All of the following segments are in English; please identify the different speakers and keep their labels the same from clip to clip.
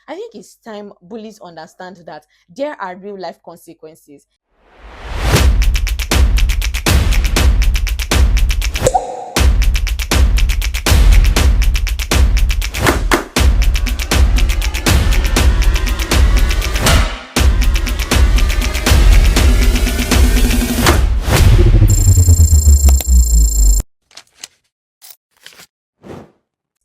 Speaker 1: I think it's time bullies understand that there are real life consequences.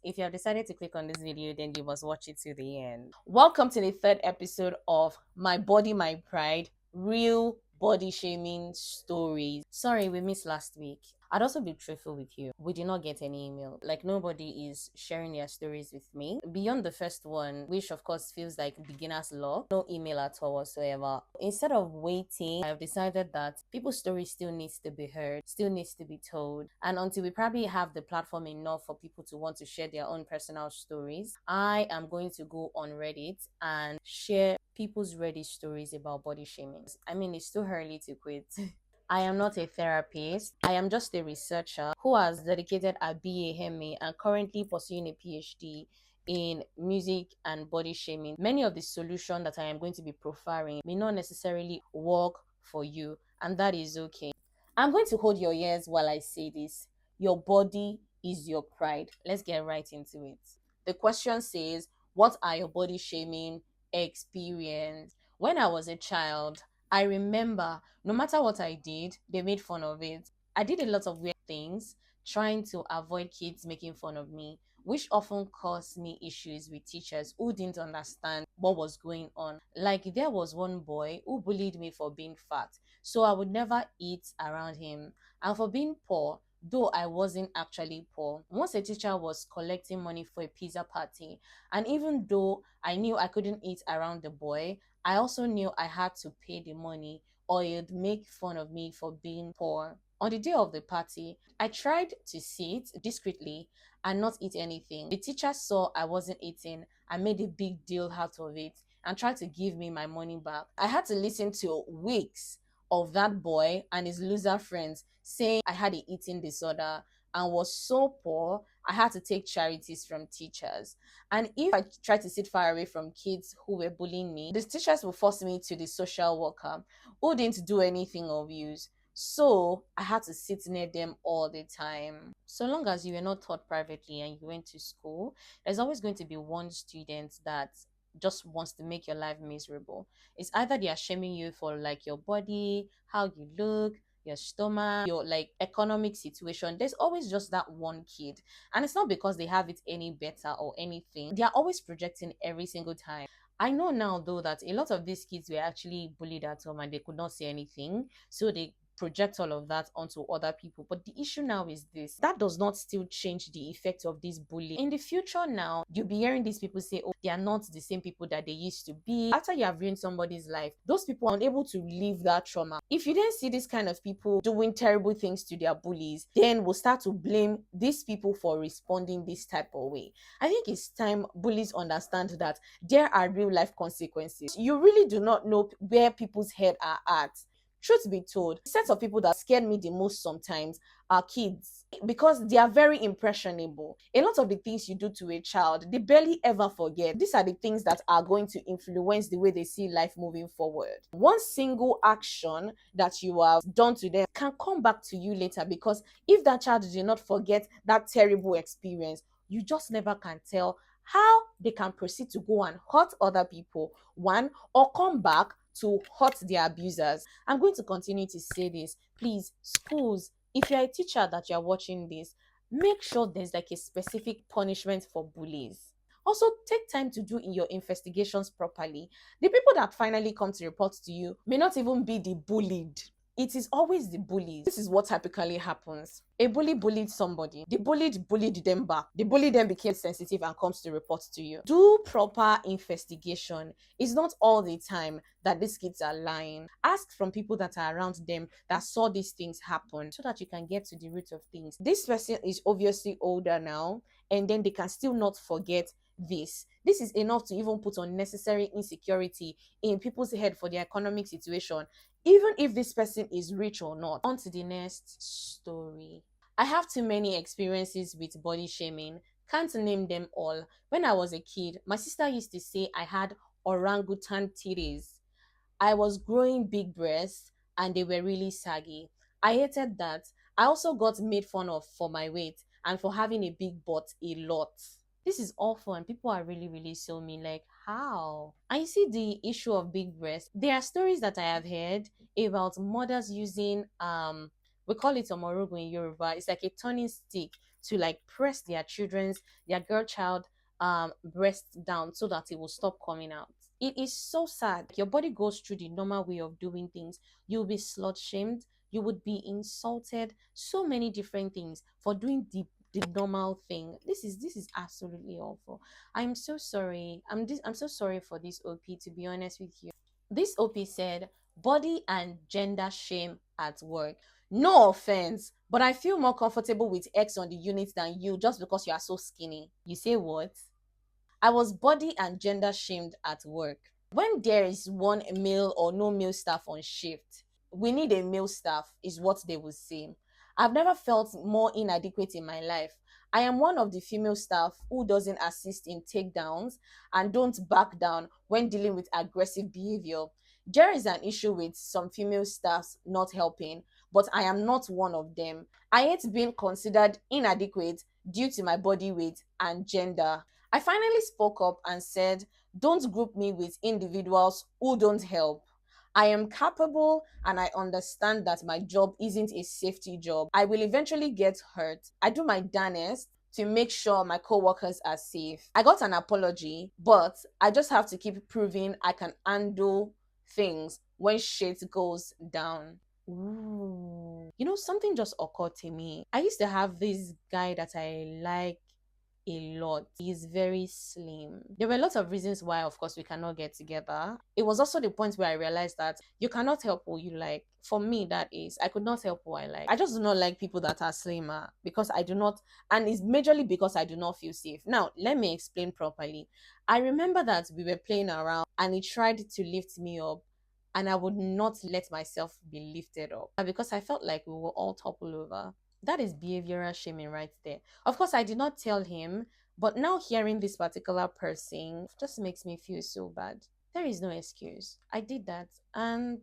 Speaker 1: If you have decided to click on this video, then you must watch it to the end. Welcome to the third episode of My Body, My Pride Real Body Shaming Stories. Sorry, we missed last week. I'd also be truthful with you. We did not get any email. Like, nobody is sharing their stories with me. Beyond the first one, which of course feels like beginner's luck, no email at all whatsoever. Instead of waiting, I have decided that people's story still needs to be heard, still needs to be told. And until we probably have the platform enough for people to want to share their own personal stories, I am going to go on Reddit and share people's Reddit stories about body shaming. I mean, it's too early to quit. I am not a therapist. I am just a researcher who has dedicated a BA and currently pursuing a PhD in music and body shaming. Many of the solutions that I am going to be profiling may not necessarily work for you, and that is okay. I'm going to hold your ears while I say this. Your body is your pride. Let's get right into it. The question says, what are your body shaming experience? When I was a child, I remember no matter what I did, they made fun of it. I did a lot of weird things trying to avoid kids making fun of me, which often caused me issues with teachers who didn't understand what was going on. Like, there was one boy who bullied me for being fat, so I would never eat around him. And for being poor, though I wasn't actually poor. Once a teacher was collecting money for a pizza party, and even though I knew I couldn't eat around the boy, I also knew I had to pay the money or he'd make fun of me for being poor. On the day of the party, I tried to sit discreetly and not eat anything. The teacher saw I wasn't eating and made a big deal out of it and tried to give me my money back. I had to listen to weeks of that boy and his loser friends saying I had an eating disorder and was so poor I had to take charities from teachers. And if I tried to sit far away from kids who were bullying me, the teachers would force me to the social worker who didn't do anything of use. So I had to sit near them all the time. So long as you were not taught privately and you went to school, there's always going to be one student that just wants to make your life miserable. It's either they are shaming you for like your body, how you look, your stomach, your like economic situation. There's always just that one kid. And it's not because they have it any better or anything. They are always projecting every single time. I know now though that a lot of these kids were actually bullied at home and they could not say anything. So they project all of that onto other people. But the issue now is this: that does not still change the effect of this bullying. In the future now, you'll be hearing these people say, oh, they are not the same people that they used to be. After you have ruined somebody's life, those people are unable to live that trauma. If you then see this kind of people doing terrible things to their bullies, then we'll start to blame these people for responding this type of way. I think it's time bullies understand that there are real life consequences. You really do not know where people's head are at. Truth be told, the set of people that scared me the most sometimes are kids because they are very impressionable. A lot of the things you do to a child, they barely ever forget. These are the things that are going to influence the way they see life moving forward. One single action that you have done to them can come back to you later, because if that child did not forget that terrible experience, you just never can tell how they can proceed to go and hurt other people, one, or come back to hurt their abusers. I'm going to continue to say this. Please, schools, if you're a teacher that you're watching this, make sure there's like a specific punishment for bullies. Also, take time to do in your investigations properly. The people that finally come to report to you may not even be the bullied. It is always the bullies. This is what typically happens. A bully bullied somebody. The bullied bullied them back. The bully then became sensitive and comes to report to you. Do proper investigation. It's not all the time that these kids are lying. Ask from people that are around them that saw these things happen so that you can get to the root of things. This person is obviously older now, and then they can still not forget this. This is enough to even put unnecessary insecurity in people's head for their economic situation, even if this person is rich or not. On to the next story. I have too many experiences with body shaming Can't name them all. When I was a kid, my sister used to say I had orangutan titties. I was growing big breasts and they were really saggy. I hated that. I also got made fun of for my weight and for having a big butt a lot. This is awful and people are really, really so mean. Like, how? And you see the issue of big breasts. There are stories that I have heard about mothers using we call it omorogo in Yoruba. It's like a turning stick to like press their girl child breast down so that it will stop coming out. It is so sad. Your body goes through the normal way of doing things. You'll be slut shamed. You would be insulted. So many different things for doing the normal thing. This is absolutely awful. I'm so sorry. I'm so sorry for this OP, to be honest with you. This OP said body and gender shame at work. No offense, but I feel more comfortable with X on the unit than you just because you are so skinny. You say what? I was body and gender shamed at work. When there is one male or no male staff on shift, we need a male staff, is what they will say. I've never felt more inadequate in my life. I am one of the female staff who doesn't assist in takedowns and don't back down when dealing with aggressive behavior. There is an issue with some female staffs not helping, but I am not one of them. I hate being considered inadequate due to my body weight and gender. I finally spoke up and said, don't group me with individuals who don't help. I am capable and I understand that my job isn't a safety job. I will eventually get hurt. I do my darnest to make sure my coworkers are safe. I got an apology, but I just have to keep proving I can handle things when shit goes down. Ooh. You know, something just occurred to me. I used to have this guy that I like a lot. He's very slim. There were lots of reasons why, of course, we cannot get together. It was also the point where I realized that you cannot help who you like. For me, that is, I could not help who I like. I just do not like people that are slimmer because I do not, and it's majorly because I do not feel safe. Now, let me explain properly. I remember that we were playing around and he tried to lift me up and I would not let myself be lifted up because I felt like we were all toppled over. That is behavioral shaming right there. Of course, I did not tell him, but now hearing this particular person just makes me feel so bad. There is no excuse. I did that, and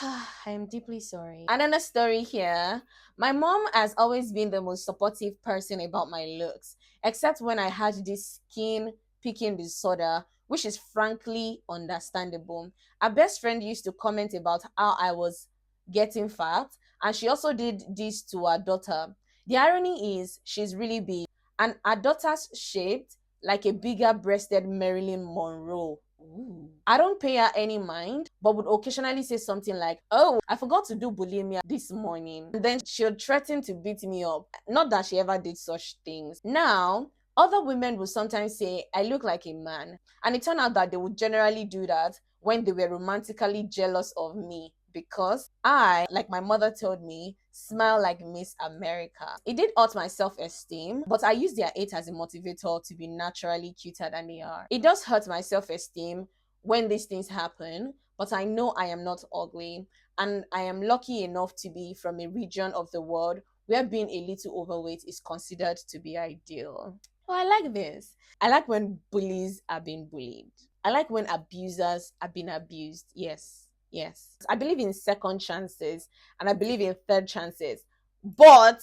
Speaker 1: I am deeply sorry. Another story here. My mom has always been the most supportive person about my looks, except when I had this skin picking disorder, which is frankly understandable. Our best friend used to comment about how I was getting fat, and she also did this to her daughter. The irony is, she's really big, and her daughter's shaped like a bigger breasted Marilyn Monroe. Ooh. I don't pay her any mind, but would occasionally say something like, oh, I forgot to do bulimia this morning. And then she'll threaten to beat me up. Not that she ever did such things. Now, other women will sometimes say, I look like a man. And it turned out that they would generally do that when they were romantically jealous of me because I, like my mother told me, smile like Miss America. It did hurt my self-esteem, but I use their hate as a motivator to be naturally cuter than they are. It does hurt my self-esteem when these things happen, but I know I am not ugly, and I am lucky enough to be from a region of the world where being a little overweight is considered to be ideal. Oh, I like this. I like when bullies are being bullied. I like when abusers are being abused. Yes, yes. I believe in second chances and I believe in third chances. But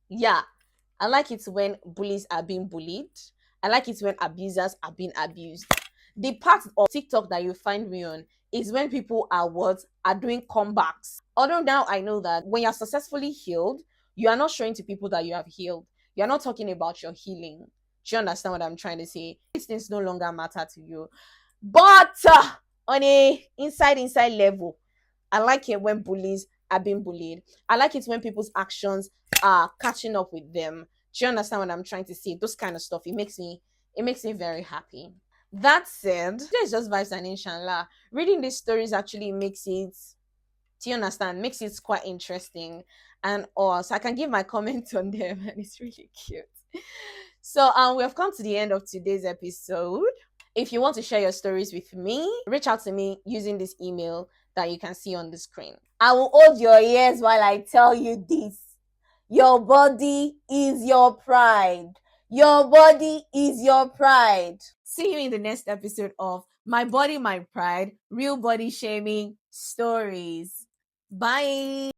Speaker 1: yeah, I like it when bullies are being bullied. I like it when abusers are being abused. The part of TikTok that you find me on is when people are doing comebacks. Although now I know that when you're successfully healed, you are not showing to people that you have healed. You're not talking about your healing. Do you understand what I'm trying to say? These things no longer matter to you. But on a inside level, I like it when bullies are being bullied. I like it when people's actions are catching up with them. Do you understand what I'm trying to say? Those kind of stuff. It makes me very happy. That said, there's just vibes and inshallah. Reading these stories actually makes it, do you understand? Makes it quite interesting. And also I can give my comment on them and it's really cute. So we have come to the end of today's episode. If you want to share your stories with me, reach out to me using this email that you can see on the screen. I will hold your ears while I tell you this. Your body is your pride. Your body is your pride. See you in the next episode of My Body, My Pride, Real Body Shaming Stories. Bye.